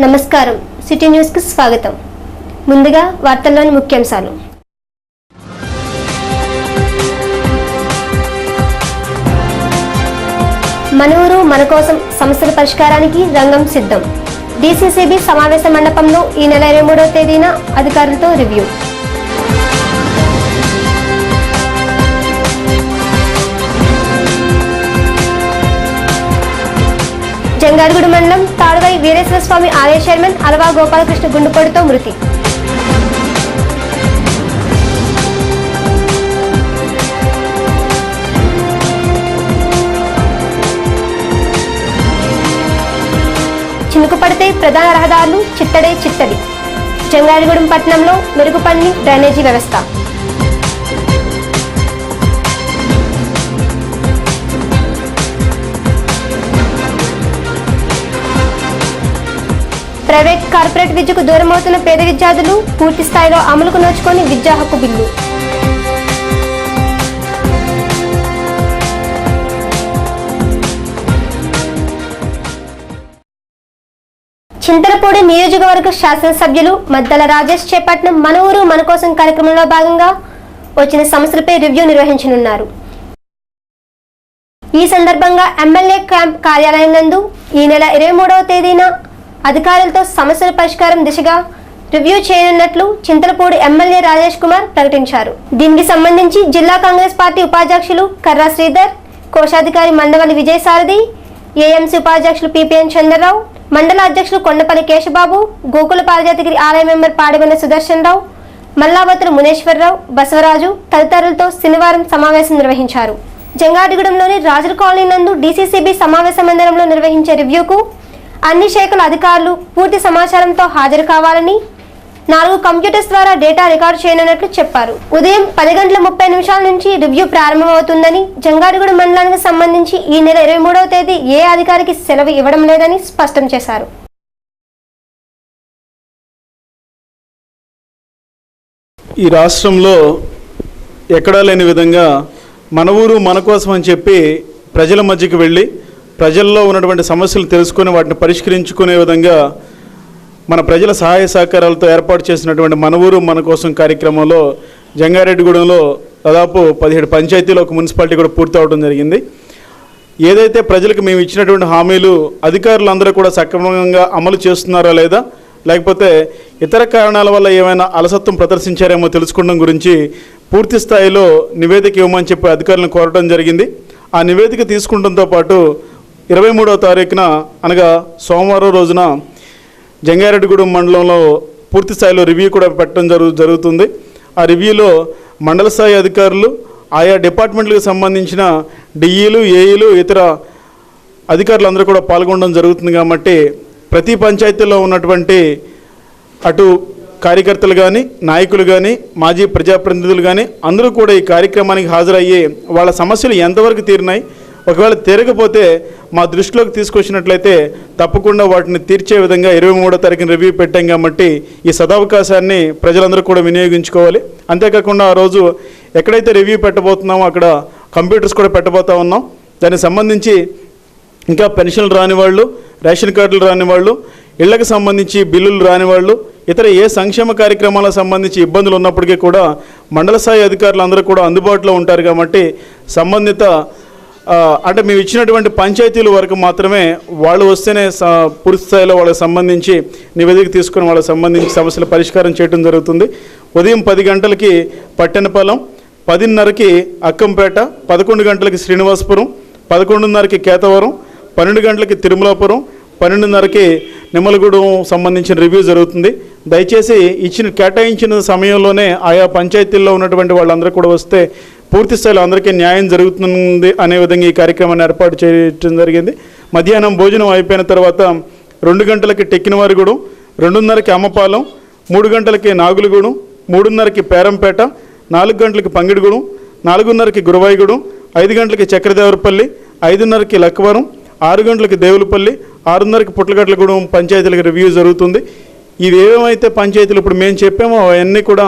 నమస్కారం city news కి స్వాగతం. ముందుగా వార్తల్లోని ముఖ్యాంశాలు. మన ఊరు మన కోసం సమస్యల పరిష్కారానికి రంగం సిద్ధం. డీసీసీబీ సమావేశ మండపంలో ఈ నెల 23వ తేదీన అధికారులతో రివ్యూ. జంగారగూడ మండలం తాడువై వీరేశ్వర స్వామి ఆలయ చైర్మన్ అలవా గోపాలకృష్ణ గుండుపోటుతో మృతి. చినుకు పడితే ప్రధాన రహదారులు చిత్తడి. జంగారగూడెం పట్టణంలో మెరుగుపడిన డ్రైనేజీ వ్యవస్థ. ప్రైవేట్ కార్పొరేట్ విద్యకు దూరమవుతున్న పేద విద్యార్థులు పూర్తి స్థాయిలో అమలుకు నోచుకొని విద్యా హక్కు బిల్లు. చింతలపూడి నియోజకవర్గ శాసనసభ్యులు మద్దల రాజేష్ చేపట్టిన మన ఊరు మన కోసం కార్యక్రమంలో భాగంగా వచ్చిన సమస్యలపై రివ్యూ నిర్వహించనున్నారు. ఈ సందర్భంగా ఎమ్మెల్యే క్యాంప్ కార్యాలయం నందు ఈ నెల 23వ తేదీన అధికారులతో సమస్యల పరిష్కారం దిశగా రివ్యూ చేయనున్నట్లు చింతలపూడి ఎమ్మెల్యే రాజేష్ కుమార్ ప్రకటించారు. దీనికి సంబంధించి జిల్లా కాంగ్రెస్ పార్టీ ఉపాధ్యక్షులు కర్రా శ్రీధర్, కోశాధికారి మండవల్లి విజయసారథి, ఏఎంసీ ఉపాధ్యక్షులు పిపిఎన్ చంద్రరావు, మండల అధ్యక్షులు కొండపల్లి కేశబాబు, గోకుల పారిజాతగిరి ఆలయ మెంబర్ పాడివెన్న సుదర్శన్ రావు, మల్లావతులు మునేశ్వరరావు, బసవరాజు తదితరులతో శనివారం సమావేశం నిర్వహించారు. జంగారగూడెంలోని రాజుల కాలనీ నందు డీసీసీబీ సమావేశ మందిరంలో నిర్వహించే రివ్యూకు అన్ని శాఖల అధికారులు పూర్తి సమాచారంతో హాజరు కావాలని 4 కంప్యూటర్స్ ద్వారా డేటా రికార్డు చేయనున్నట్లు చెప్పారు. ఉదయం 10:30 నుంచి రివ్యూ ప్రారంభమవుతుందని, జంగారగూడెం మండలానికి సంబంధించి ఈ నెల 23వ తేదీ ఏ అధికారికి సెలవు ఇవ్వడం లేదని స్పష్టం చేశారు. ఈ రాష్ట్రంలో ఎక్కడా లేని విధంగా మన ఊరు మన కోసం అని చెప్పి ప్రజల మధ్యకి వెళ్ళి ప్రజల్లో ఉన్నటువంటి సమస్యలు తెలుసుకొని వాటిని పరిష్కరించుకునే విధంగా మన ప్రజల సహాయ సహకారాలతో ఏర్పాటు చేసినటువంటి మన ఊరు మన కోసం కార్యక్రమంలో జంగారెడ్డిగూడెంలో దాదాపు 17 పంచాయతీలు, ఒక మున్సిపాలిటీ కూడా పూర్తి అవడం జరిగింది. ఏదైతే ప్రజలకు మేము ఇచ్చినటువంటి హామీలు అధికారులందరూ కూడా సక్రమంగా అమలు చేస్తున్నారా లేదా, లేకపోతే ఇతర కారణాల వల్ల ఏమైనా అలసత్వం ప్రదర్శించారేమో తెలుసుకోవడం గురించి పూర్తి స్థాయిలో నివేదిక ఇవ్వమని చెప్పి అధికారులను కోరడం జరిగింది. ఆ నివేదిక తీసుకుంటంతో పాటు 23వ తారీఖున అనగా సోమవారం రోజున జంగారెడ్డిగూడెం మండలంలో పూర్తి స్థాయిలో రివ్యూ కూడా పెట్టడం జరుగుతుంది. ఆ రివ్యూలో మండల స్థాయి అధికారులు, ఆయా డిపార్ట్మెంట్లకు సంబంధించిన డిఈలు, ఏఈలు, ఇతర అధికారులు అందరూ కూడా పాల్గొనడం జరుగుతుంది. కాబట్టి ప్రతి పంచాయతీలో ఉన్నటువంటి అటు కార్యకర్తలు కానీ, నాయకులు కానీ, మాజీ ప్రజాప్రతినిధులు కానీ అందరూ కూడా ఈ కార్యక్రమానికి హాజరయ్యి వాళ్ళ సమస్యలు ఎంతవరకు తీరినాయి, ఒకవేళ తీరకపోతే మా దృష్టిలోకి తీసుకొచ్చినట్లయితే తప్పకుండా వాటిని తీర్చే విధంగా 23వ తారీఖున రివ్యూ పెట్టాం. కాబట్టి ఈ సదవకాశాన్ని ప్రజలందరూ కూడా వినియోగించుకోవాలి. అంతేకాకుండా ఆ రోజు ఎక్కడైతే రివ్యూ పెట్టబోతున్నామో అక్కడ కంప్యూటర్స్ కూడా పెట్టబోతా ఉన్నాం. దానికి సంబంధించి ఇంకా పెన్షన్లు రాని వాళ్ళు, రేషన్ కార్డులు రాని వాళ్ళు, ఇళ్లకు సంబంధించి బిల్లులు రాని వాళ్ళు, ఇతర ఏ సంక్షేమ కార్యక్రమాలకు సంబంధించి ఇబ్బందులు ఉన్నప్పటికీ కూడా మండల స్థాయి అధికారులు అందరూ కూడా అందుబాటులో ఉంటారు. కాబట్టి సంబంధిత అంటే మేము ఇచ్చినటువంటి పంచాయతీల వరకు మాత్రమే వాళ్ళు వస్తేనే పూర్తి స్థాయిలో వాళ్ళకి సంబంధించి నివేదిక తీసుకుని వాళ్ళకి సంబంధించి సమస్యల పరిష్కారం చేయడం జరుగుతుంది. ఉదయం 10 గంటలకి పట్టెనపాలెం, 10:30కి అక్కంపేట, 11 గంటలకి శ్రీనివాసపురం, 11:30కి కేతవరం, 12 గంటలకి తిరుమలాపురం, 12:30కి నిమ్మలగూడెం సంబంధించిన రివ్యూ జరుగుతుంది. దయచేసి కేటాయించిన సమయంలోనే ఆయా పంచాయతీల్లో ఉన్నటువంటి వాళ్ళందరూ కూడా వస్తే పూర్తి స్థాయిలో అందరికీ న్యాయం జరుగుతుంది అనే విధంగా ఈ కార్యక్రమాన్ని ఏర్పాటు చేయడం జరిగింది. మధ్యాహ్నం భోజనం అయిపోయిన తర్వాత 2 గంటలకి టెక్కినవారిగూడెం, 2:30కి అమ్మపాలెం, 3 గంటలకి నాగులగూడెం, 3:30కి పేరంపేట, 4 గంటలకి పంగిడిగూడెం, 4:30కి గురువాయిగూడెం, 5 గంటలకి చక్రదేవరపల్లి, 5:30కి లక్కవరం, 6 గంటలకి దేవులపల్లి, 6:30కి పుట్లగట్లగూడెం పంచాయతీలకు రివ్యూ జరుగుతుంది. ఇవేమైతే పంచాయతీలు ఇప్పుడు మేము చెప్పామో అవన్నీ కూడా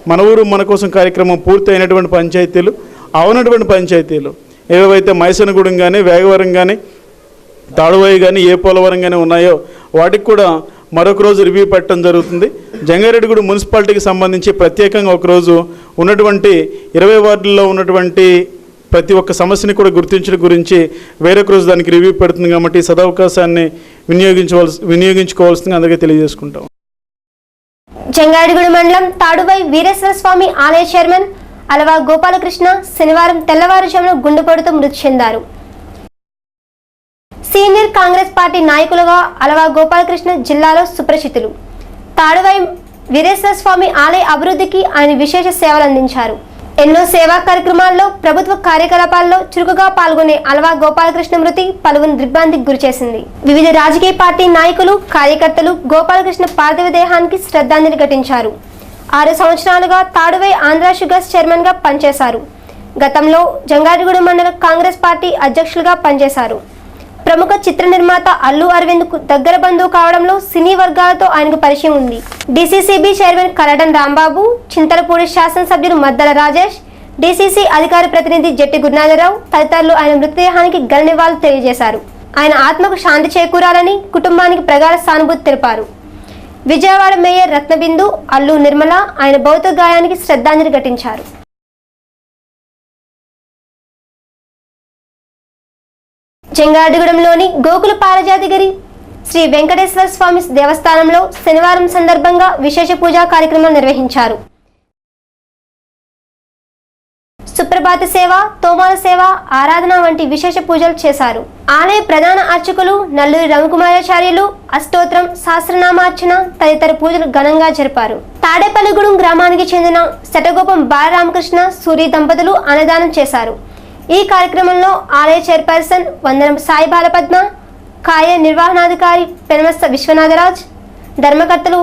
మన ఊరు మన కోసం కార్యక్రమం పూర్తి అయినటువంటి పంచాయతీలు, అవునటువంటి పంచాయతీలు ఏవైతే మైసనగూడెం కానీ, వేగవరం కానీ, తాడువాయి కానీ, ఏ పోలవరం కానీ ఉన్నాయో వాటికి కూడా మరొక రోజు రివ్యూ పెట్టడం జరుగుతుంది. జంగారెడ్డిగూడెం మున్సిపాలిటీకి సంబంధించి ప్రత్యేకంగా ఒకరోజు ఉన్నటువంటి 20 వార్డుల్లో ఉన్నటువంటి ప్రతి ఒక్క సమస్యని కూడా గుర్తించడం గురించి వేరొక రోజు దానికి రివ్యూ పెడుతుంది. కాబట్టి సదవకాశాన్ని వినియోగించుకోవాల్సిందిగా అందరికీ తెలియజేసుకుంటాం. జంగారెడ్డిగూడెం మండలం తాడువై వీరేశ్వర స్వామి ఆలయ చైర్మన్ అలవా గోపాలకృష్ణ శనివారం తెల్లవారుజామున గుండెపోటుతో మృతి చెందారు. సీనియర్ కాంగ్రెస్ పార్టీ నాయకులుగా అలవా గోపాలకృష్ణ జిల్లాలో సుప్రసిద్ధులు. తాడువై వీరేశ్వర స్వామి ఆలయ అభివృద్ధికి ఆయన విశేష సేవలు అందించారు. ఎన్నో సేవా కార్యక్రమాల్లో ప్రభుత్వ కార్యకలాపాల్లో చురుకుగా పాల్గొనే అలవా గోపాలకృష్ణ మృతి పలువురిని దిగ్భ్రాంతికి గురిచేసింది. వివిధ రాజకీయ పార్టీ నాయకులు కార్యకర్తలు గోపాలకృష్ణ పార్థివ దేహానికి శ్రద్ధాంజలి ఘటించారు. 6 సంవత్సరాలుగా తాడువై ఆంధ్ర షుగర్స్ చైర్మన్ గా పనిచేశారు. గతంలో జంగారెడ్డిగూడెం మండల కాంగ్రెస్ పార్టీ అధ్యక్షులుగా పనిచేశారు. ప్రముఖ చిత్ర నిర్మాత అల్లు అరవింద్ కు దగ్గర బంధువు కావడంలో సినీ వర్గాలతో ఆయనకు పరిచయం ఉంది. డీసీసీబీ చైర్మన్ కలటన్ రాంబాబు, చింతలపూడి శాసనసభ్యులు మద్దల రాజేష్, డీసీసీ అధికార ప్రతినిధి జట్టి గురునాథరావు తదితరులు ఆయన మృతదేహానికి ఘన నివాళులు తెలియజేశారు. ఆయన ఆత్మకు శాంతి చేకూరాలని కుటుంబానికి ప్రగాఢ సానుభూతి తెలిపారు. విజయవాడ మేయర్ రత్నబిందు, అల్లు నిర్మల ఆయన భౌతిక గాయానికి శ్రద్ధాంజలి ఘటించారు. జంగారెడ్డిగూడెంలోని గోకుల పారజాతిగిరి శ్రీ వెంకటేశ్వర స్వామి దేవస్థానంలో శనివారం సందర్భంగా విశేష పూజా కార్యక్రమం నిర్వహించారు. సుప్రభాత సేవ, తోమాల సేవ, ఆరాధన వంటి విశేష పూజలు చేశారు. ఆలయ ప్రధాన అర్చకులు నల్లూరి రవికుమారాచార్యులు అష్టోత్తరం, సహస్రనామార్చన తదితర పూజలు ఘనంగా జరిపారు. తాడేపల్లిగూడెం గ్రామానికి చెందిన శటగోపం బాలరామకృష్ణ సూరి దంపతులు అన్నదానం చేశారు. ఈ కార్యక్రమంలో ఆలయ చైర్పర్సన్ వందనం సాయి బాలపద్మ, కార్య నిర్వహణాధికారి పెనమస్త విశ్వనాథరాజ్, ధర్మకర్తలు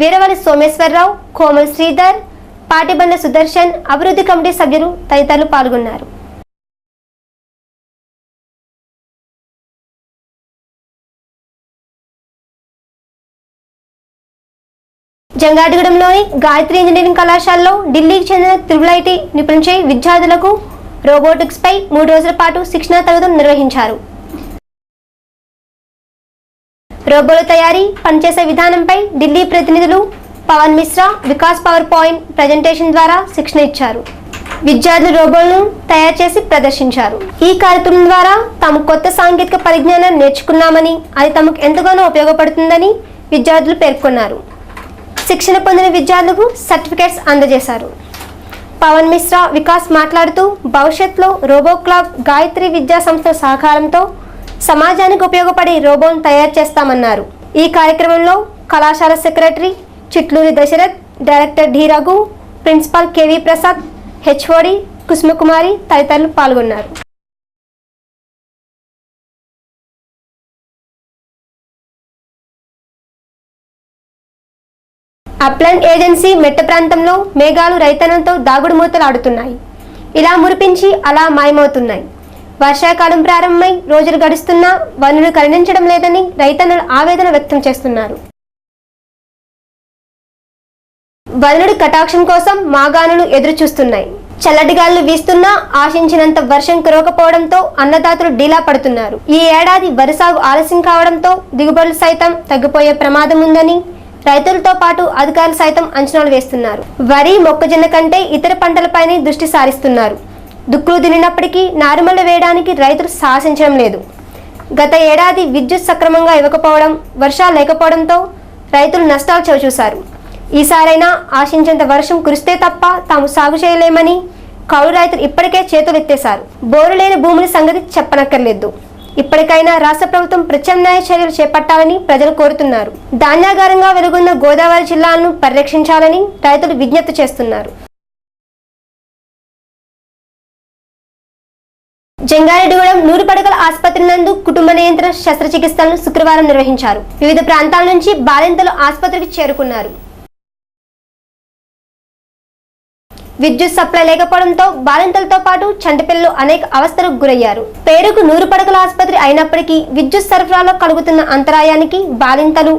వీరవల్లి సోమేశ్వరరావు, కోమల్ శ్రీధర్, పాటిబండ్ల సుదర్శన్, అభివృద్ధి కమిటీ సభ్యులు తదితరులు పాల్గొన్నారు. జంగారెడ్డిగూడెంలోని గాయత్రి ఇంజనీరింగ్ కళాశాలలో ఢిల్లీకి చెందిన త్రిబుల్ నిపుణులచే విద్యార్థులకు రోబోటిక్స్ పై 3 రోజుల పాటు శిక్షణా తరగతులు నిర్వహించారు. రోబోల తయారీ, పనిచేసే విధానంపై ఢిల్లీ ప్రతినిధులు Pavan Mishra Vikas PowerPoint presentation ద్వారా శిక్షణ ఇచ్చారు. విద్యార్థులు రోబోలను తయారు చేసి ప్రదర్శించారు. ఈ కార్యక్రమం ద్వారా తాము కొత్త సాంకేతిక పరిజ్ఞానాన్ని నేర్చుకున్నామని, అది తమకు ఎంతగానో ఉపయోగపడుతుందని విద్యార్థులు పేర్కొన్నారు. శిక్షణ పొందిన విద్యార్థులకు సర్టిఫికేట్స్ అందజేశారు. పవన్ మిశ్రా వికాస్ మాట్లాడుతూ భవిష్యత్తులో రోబో క్లబ్, గాయత్రి విద్యా సంస్థల సహకారంతో సమాజానికి ఉపయోగపడే రోబోను తయారు చేస్తామన్నారు. ఈ కార్యక్రమంలో కళాశాల secretary Chitluri Dasharath, director D Raghu, principal KV Prasad, HOD Kusumakumari తదితరులు పాల్గొన్నారు. అప్లాండ్ ఏజెన్సీ మెట్ట ప్రాంతంలో మేఘాలు రైతన్నంతో దాగుడు మూతలు ఆడుతున్నాయి. ఇలా మురిపించి అలా మాయమవుతున్నాయి. వర్షాకాలం ప్రారంభమై రోజులు గడుస్తున్నా వనరులు కరుణించడం లేదని రైతన్నులు ఆవేదన వ్యక్తం చేస్తున్నారు. వనరుడి కటాక్షం కోసం మాగాణులు ఎదురు చూస్తున్నాయి. చల్లటి గాలులు వీస్తున్నా ఆశించినంత వర్షం కురవకపోవడంతో అన్నదాతలు డీలా పడుతున్నారు. ఈ ఏడాది వరి సాగు ఆలస్యం కావడంతో దిగుబడులు సైతం తగ్గిపోయే ప్రమాదం ఉందని రైతులతో పాటు అధికారులు సైతం అంచనాలు వేస్తున్నారు. వరి, మొక్కజొన్న కంటే ఇతర పంటలపైనే దృష్టి సారిస్తున్నారు. దుక్కులు దున్నినప్పటికీ నారుమళ్లు వేయడానికి రైతులు సాహసించడం లేదు. గత ఏడాది విద్యుత్ సక్రమంగా ఇవ్వకపోవడం, వర్షాలు లేకపోవడంతో రైతులు నష్టాలు చవిచూశారు. ఈసారైనా ఆశించేంత వర్షం కురిస్తే తప్ప తాము సాగు చేయలేమని కౌలు రైతులు ఇప్పటికే చేతులెత్తేశారు. బోరు లేని భూముల సంగతి చెప్పనక్కర్లేదు. ఇప్పటికైనా రాష్ట్ర ప్రభుత్వం ప్రత్యామ్నాయ చర్యలు చేపట్టాలని ప్రజలు కోరుతున్నారు. ధాన్యాగారంగా వెలుగొన్న గోదావరి జిల్లాలను పరిరక్షించాలని రైతులు విజ్ఞప్తి చేస్తున్నారు. జంగారెడ్డిగూడెం 100 పడకల ఆసుపత్రి నందు కుటుంబ నియంత్రణ శస్త్రచికిత్సలను శుక్రవారం నిర్వహించారు. వివిధ ప్రాంతాల నుంచి బాలింతలు ఆసుపత్రికి చేరుకున్నారు. విద్యుత్ సప్లై లేకపోవడంతో బాలింతలతో పాటు చంటిపిల్లలు అనేక అవస్థలకు గురయ్యారు. పేరుకు 100 పడకల ఆసుపత్రి అయినప్పటికీ విద్యుత్ సరఫరాలో కలుగుతున్న అంతరాయానికి బాలింతలు,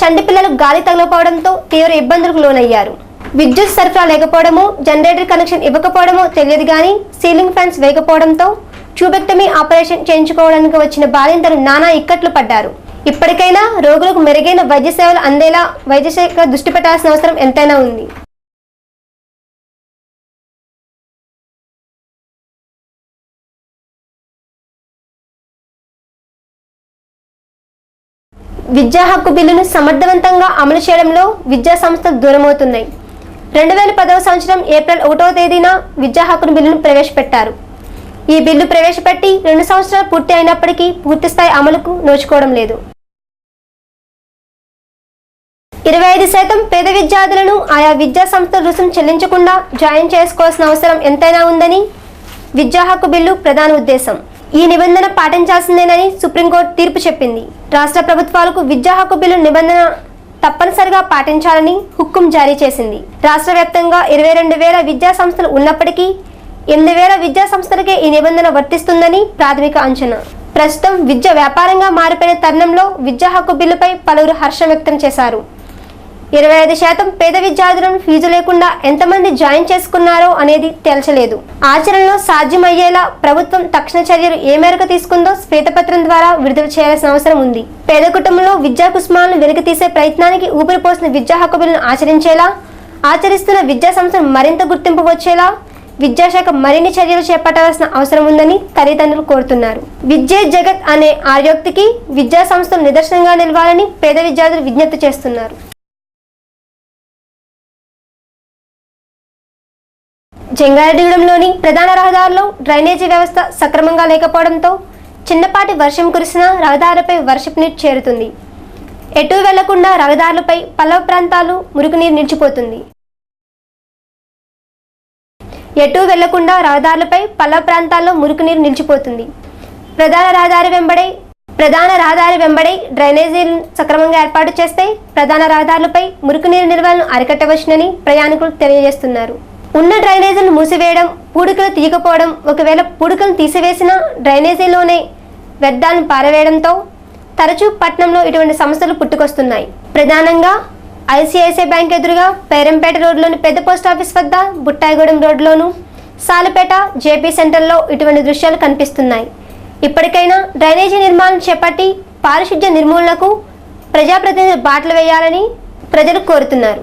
చంటిపిల్లలు గాలి తగలకపోవడంతో తీవ్ర ఇబ్బందులకు లోనయ్యారు. విద్యుత్ సరఫరా లేకపోవడమో, జనరేటర్ కనెక్షన్ ఇవ్వకపోవడమో తెలియదు గానీ సీలింగ్ ఫ్యాన్స్ వేయకపోవడంతో ట్యూబెక్టమీ ఆపరేషన్ చేయించుకోవడానికి వచ్చిన బాలింతలు నానా ఇక్కట్లు పడ్డారు. ఇప్పటికైనా రోగులకు మెరుగైన వైద్య సేవలు అందేలా వైద్య శాఖ దృష్టి పెట్టాల్సిన అవసరం ఎంతైనా ఉంది. విద్యా హక్కు బిల్లును సమర్థవంతంగా అమలు చేయడంలో విద్యా సంస్థలు దూరమవుతున్నాయి. 2010వ సంవత్సరం ఏప్రిల్ 1వ తేదీన విద్యా హక్కు బిల్లును ప్రవేశపెట్టారు. ఈ బిల్లు ప్రవేశపెట్టి 2 సంవత్సరాలు పూర్తి అయినప్పటికీ పూర్తిస్థాయి అమలుకు నోచుకోవడం లేదు. 25% పేద విద్యార్థులను ఆయా విద్యా సంస్థలు రుసుము చెల్లించకుండా జాయిన్ చేసుకోవాల్సిన అవసరం ఎంతైనా ఉందని విద్యా హక్కు బిల్లు ప్రధాన ఉద్దేశం. ఈ నిబంధన పాటించాల్సిందేనని సుప్రీంకోర్టు తీర్పు చెప్పింది. రాష్ట్ర ప్రభుత్వాలకు విద్యా హక్కు బిల్లు నిబంధన తప్పనిసరిగా పాటించాలని హుక్కుం జారీ చేసింది. రాష్ట్ర వ్యాప్తంగా 22,000 విద్యా సంస్థలు ఉన్నప్పటికీ 8,000 విద్యా సంస్థలకే ఈ నిబంధన వర్తిస్తుందని ప్రాథమిక అంచనా. ప్రస్తుతం విద్య వ్యాపారంగా మారిపోయిన తరుణంలో విద్యా హక్కు బిల్లుపై పలువురు హర్షం వ్యక్తం చేశారు. 25% పేద విద్యార్థులను ఫీజు లేకుండా ఎంతమంది జాయిన్ చేసుకున్నారో అనేది తేల్చలేదు. ఆచరణలో సాధ్యమయ్యేలా ప్రభుత్వం తక్షణ చర్యలు ఏ మేరకు తీసుకుందో శ్వేతపత్రం ద్వారా విడుదల చేయాల్సిన అవసరం ఉంది. పేద కుటుంబంలో విద్యా కుసుమాలను వెలికితీసే ప్రయత్నానికి ఊపిరిపోసిన విద్యా హక్కు బిల్లును ఆచరిస్తున్న విద్యా సంస్థలు మరింత గుర్తింపు వచ్చేలా విద్యాశాఖ మరిన్ని చర్యలు చేపట్టాల్సిన అవసరం ఉందని తల్లిదండ్రులు కోరుతున్నారు. విద్యే జగత్ అనే ఆర్యోక్తికి విద్యా సంస్థలు నిదర్శనంగా నిలవాలని పేద విద్యార్థులు విజ్ఞప్తి చేస్తున్నారు. జంగారెడ్డిగూడెంలోని ప్రధాన రహదారిలో డ్రైనేజీ వ్యవస్థ సక్రమంగా లేకపోవడంతో చిన్నపాటి వర్షం కురిసిన రహదారులపై వర్షపు నీరు చేరుతుంది. ఎటూ వెళ్లకుండా రహదారులపై పల్లవ ప్రాంతాలు మురుగునీరు నిలిచిపోతుంది. ప్రధాన రహదారి వెంబడే డ్రైనేజీలను సక్రమంగా ఏర్పాటు చేస్తే ప్రధాన రహదారులపై మురుగునీరు నిల్వలను అరికట్టవచ్చునని ప్రయాణికులు తెలియజేస్తున్నారు. ఉన్న డ్రైనేజీలను మూసివేయడం, పూడికలు తీయకపోవడం, ఒకవేళ పూడికలు తీసివేసిన డ్రైనేజీలోనే వ్యర్థాలను పారవేయడంతో తరచూ పట్టణంలో ఇటువంటి సమస్యలు పుట్టుకొస్తున్నాయి. ప్రధానంగా ఐసిఐసిఐ బ్యాంక్ ఎదురుగా పేరంపేట రోడ్లోని పెద్ద పోస్టాఫీస్ వద్ద, బుట్టాయిగూడెం రోడ్లోను, సాలపేట, జేపీ సెంటర్లో ఇటువంటి దృశ్యాలు కనిపిస్తున్నాయి. ఇప్పటికైనా డ్రైనేజీ నిర్మాణం చేపట్టి పారిశుధ్య నిర్మూలనకు ప్రజాప్రతినిధులు బాటలు వేయాలని ప్రజలు కోరుతున్నారు.